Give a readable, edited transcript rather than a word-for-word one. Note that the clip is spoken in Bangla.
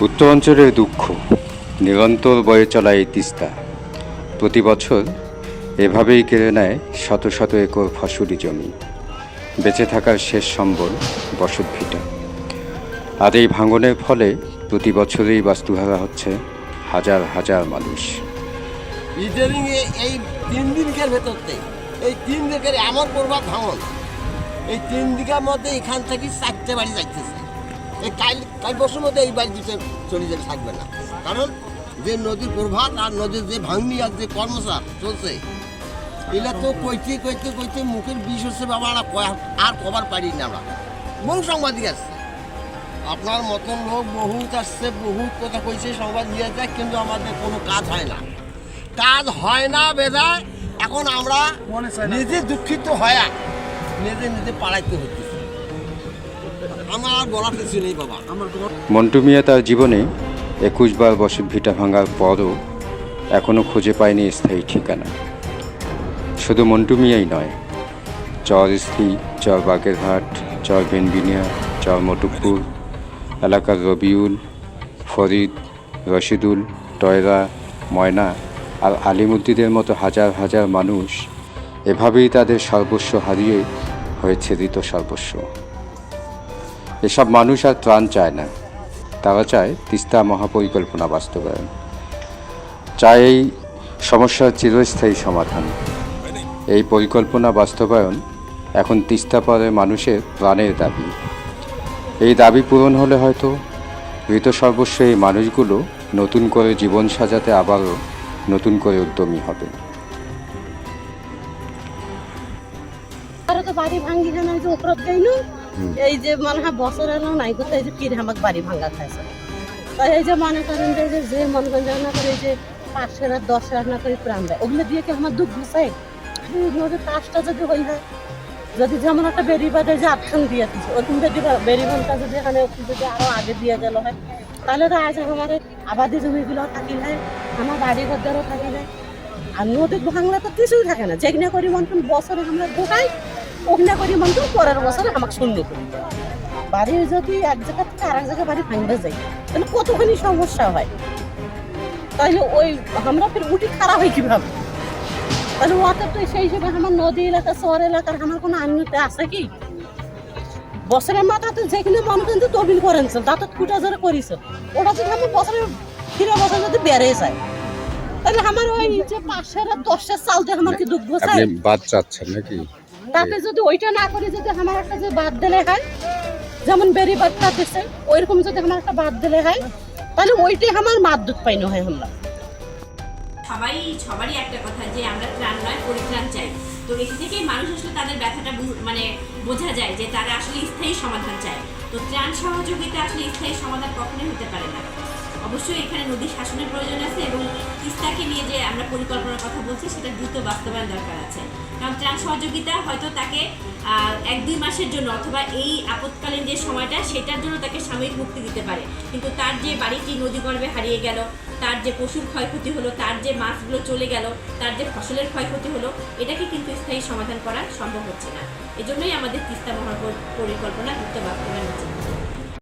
উত্তরাঞ্চলের দুঃখ নিরন্তর বয়ে চলা এই তিস্তা প্রতি বছর এভাবেই কেড়ে নেয় শত শত একর ফসলি জমি, বেঁচে থাকার শেষ সম্বল বসতভিটা। আর এই ভাঙনের ফলে প্রতি বছরই বাস্তুহারা হচ্ছে হাজার হাজার মানুষ। এই 3 দিনের ভেতরতে এই 3 দিকের এমন প্রভাব ভাঙন, এই 3 দিকের মধ্যে এখান থেকে 4টে বাড়ি যাইতেছে। এই কাল বছর মধ্যে এই বাড়ি দিতে চলে যেতে থাকবে না, কারণ যে নদীর প্রভাব আর নদীর যে ভাঙনি আর যে কর্মচার চলছে, এগুলা তো কইতে কইতে কইতে মুখের বিষ হচ্ছে বাবা, আর কবার পারি না। আমরা বহু সাংবাদিক আসছে, আপনার মতন লোক বহুত আসছে, বহুত কথা কইছে, সংবাদ নিয়ে যায়, কিন্তু আমাদের কোনো কাজ হয় না। কাজ হয় না বেজায় এখন আমরা নিজে দুঃখিত হয়া নিজে নিজে পাড়াইতে হচ্ছে। আমার আর বলার কিছু নেই বাবা। মন্টু মিয়া তার জীবনে 21 বার বসতভিটা ভাঙার পরও এখনও খুঁজে পায়নি স্থায়ী ঠিকানা। শুধু মন্টু মিয়াই নয়, চর ইস্তি, চর বাগেরহাট, চর বেনবিনিয়া, চর মটুপুর এলাকার রবিউল, ফরিদ, রশিদুল, টয়রা, ময়না আর আলিমুদ্দিনের মতো হাজার হাজার মানুষ এভাবেই তাদের সর্বস্ব হারিয়ে হয়েছে ঋত সর্বস্ব। এসব মানুষ আর ত্রাণ চায় না, তারা চায় তিস্তা মহাপরিকল্পনা বাস্তবায়ন, চায় এই সমস্যার চিরস্থায়ী সমাধান। এই পরিকল্পনা বাস্তবায়ন এখন তিস্তা পাড়ের মানুষের প্রাণের দাবি। এই দাবি পূরণ হলে হয়তো ঋত সর্বস্ব এই মানুষগুলো নতুন করে জীবন সাজাতে আবারও নতুন করে উদ্যমী হবে। বাড়ি ভাঙ্গি জানা যে উপরত গেল, এই যে মনে হয় বছর এলো নাই কোথায় যে কিরে আমাকে বাড়ি ভাঙ্গা খাইছে। তাই এই যে মনে করেন যে মন গঞ্জা না করে যে 5 রাত 10 রাত না করে প্রাণ দেয়, ওগুলো দিয়ে কি আমার দুঃখ ঘুষাই? নদীর কাজটা যদি হই হয়, যদি যেমন একটা বেরিবাদে যে আটখান দিয়ে দিচ্ছে, ওরকম বেরিবানটা যদি এখানে যদি আরো আগে দিয়ে গেল হয়, তাহলে তো আজ আমার আবাদি জমিগুলো থাকি যায়, আমার বাড়ি ঘরদেরও থাকি যায়। আর নদীর ভাঙলে তো কিছুই থাকে না, যেখানে করি মন্তন বছরে আমরা ঢোকাই, ওখানে করি মন্তন পরের বছরে আমাকে শূন্য করি। বাড়ি যদি এক জায়গা থেকে আর এক জায়গায় বাড়ি ভাঙতে যাই, তাহলে কতখানি সমস্যা হয়। তাহলে ওই আমরা ফের উঠি খারাপ হয় কীভাবে? তাহলে ওটা তো সেই হিসেবে আমার নদী এলাকা, শহর এলাকার আমার কোনো আন্নতে আছে কি? বছরের মাথাতে যেখানে মনে করেন তবিল করেন দাঁতত কুটা জোরে করিস, ওটা যদি আমার বছরের ফিরে বছর যদি বেড়ে যায়, তাহলে আমার ওই যে 5 আর 10 চাল দিয়ে আমার কি দুঃখ চাই? বাদ চাচ্ছেন নাকি? তাতে যদি ওইটা না করি, যদি আমার একটা যে বাদ দিলে হয়, যেমন বেরি বাদটা দিচ্ছে ওইরকম যদি আমার একটা বাদ দিলে হয়, তাহলে ওইটাই আমার মাদ্দুত পাইনো হয়। আমরা সবারই একটা কথা যে আমরা ত্রাণ নয় পরিত্রাণ চাই। তো এখান থেকেই মানুষ আসলে তাদের ব্যথাটা মানে বোঝা যায় যে তারা আসলে স্থায়ী সমাধান চায়। তো ত্রাণ সহযোগিতা আসলে স্থায়ী সমাধান কখনোই হতে পারে না। অবশ্যই এখানে নদী শাসনের প্রয়োজন আছে এবং তিস্তাকে নিয়ে যে আমরা পরিকল্পনার কথা বলছি সেটা দ্রুত বাস্তবায়ন দরকার আছে। কারণ ত্রাণ সহযোগিতা হয়তো তাকে 1-2 মাসের জন্য অথবা এই আপৎকালীন যে সময়টা সেটার জন্য তাকে সাময়িক মুক্তি দিতে পারে, কিন্তু তার যে বাড়িটি নদীগর্ভে হারিয়ে গেল, তার যে পশুর ক্ষয়ক্ষতি হলো, তার যে মাছগুলো চলে গেল, তার যে ফসলের ক্ষয়ক্ষতি হলো, এটাকে কিন্তু স্থায়ী সমাধান করা সম্ভব হচ্ছে না। এজন্যই আমাদের তিস্তা মহাপরিকল্পনা দ্রুত বাস্তবায়ন হচ্ছে।